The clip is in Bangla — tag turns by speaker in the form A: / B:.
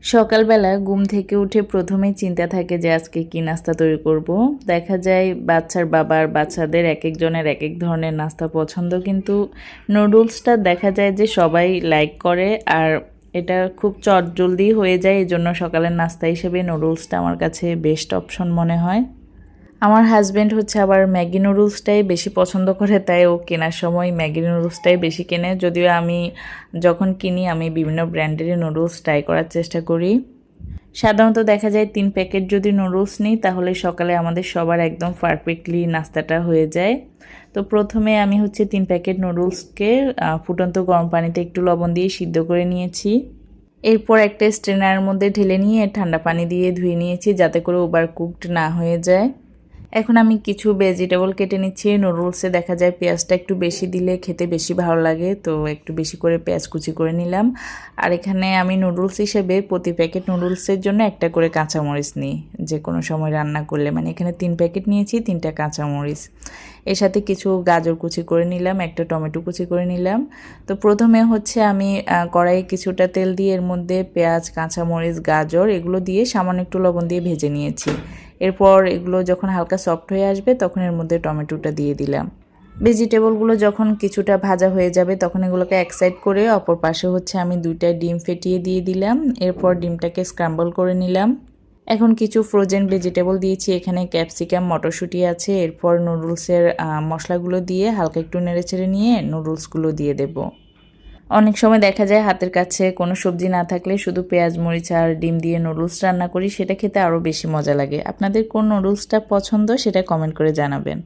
A: সকালবেলা ঘুম থেকে উঠে প্রথমেই চিন্তা থাকে যে আজকে কি নাস্তা তৈরি করব। দেখা যায় বাচ্চার বাবার বাচ্চাদের এক একজনের এক এক ধরনের নাস্তা পছন্দ, কিন্তু নুডলসটা দেখা যায় যে সবাই লাইক করে, আর এটা খুব চটজলদি হয়ে যায়। এই জন্য সকালের নাস্তা হিসেবে নুডলসটা আমার কাছে বেস্ট অপশন মনে হয়। আমার হাজব্যান্ড হচ্ছে আবার ম্যাগি নুডলসটাই বেশি পছন্দ করে, তাই ও কেনার সময় ম্যাগি নুডলসটাই বেশি কেনে। যদিও আমি যখন কিনি আমি বিভিন্ন ব্র্যান্ডের নুডলস ট্রাই করার চেষ্টা করি। সাধারণত দেখা যায় 3 প্যাকেট যদি নুডলস নিই তাহলে সকালে আমাদের সবার একদম পারফেক্টলি নাস্তাটা হয়ে যায়। তো প্রথমে আমি হচ্ছে 3 প্যাকেট নুডলসকে ফুটন্ত গরম পানিতে একটু লবণ দিয়ে সিদ্ধ করে নিয়েছি। এরপর একটা স্ট্রেনারের মধ্যে ঢেলে নিয়ে ঠান্ডা পানি দিয়ে ধুয়ে নিয়েছি, যাতে করে ওভার কুকড না হয়ে যায়। এখন আমি কিছু ভেজিটেবল কেটে নিচ্ছি। নুডলসে দেখা যায় পেঁয়াজটা একটু বেশি দিলে খেতে বেশি ভালো লাগে, তো একটু বেশি করে পেঁয়াজ কুচি করে নিলাম। আর এখানে আমি নুডলস হিসেবে প্রতি প্যাকেট নুডলসের জন্য একটা করে কাঁচামরিচ নিই, যে কোনো সময় রান্না করলে। মানে এখানে 3 প্যাকেট নিয়েছি, 3টা কাঁচামরিচ। এর সাথে কিছু গাজর কুচি করে নিলাম, একটা টমেটো কুচি করে নিলাম। তো প্রথমে হচ্ছে আমি কড়াইয়ে কিছুটা তেল দিয়ে এর মধ্যে পেঁয়াজ, কাঁচামরিচ, গাজর এগুলো দিয়ে সামান্য একটু লবণ দিয়ে ভেজে নিয়েছি। এরপর এগুলো যখন হালকা সফট হয়ে আসবে তখন এর মধ্যে টমেটোটা দিয়ে দিলাম। ভেজিটেবলগুলো যখন কিছুটা ভাজা হয়ে যাবে তখন এগুলোকে এক সাইড করে অপর পাশে হচ্ছে আমি 2টা ডিম ফেটিয়ে দিয়ে দিলাম। এরপর ডিমটাকে স্ক্র্যাম্বল করে নিলাম। এখন কিছু ফ্রোজেন ভেজিটেবল দিয়েছি, এখানে ক্যাপসিকাম, মটরশুঁটি আছে। এরপর নুডলসের মশলাগুলো দিয়ে হালকা একটু নেড়েচেড়ে নিয়ে নুডলসগুলো দিয়ে দেব। অনেক সময় দেখা যায় হাতের কাছে কোনো সবজি না থাকলে শুধু পেঁয়াজ, মরিচ আর ডিম দিয়ে নুডলস রান্না করি, সেটা খেতে আরও বেশি মজা লাগে। আপনাদের কোন নুডলসটা পছন্দ সেটা কমেন্ট করে জানাবেন।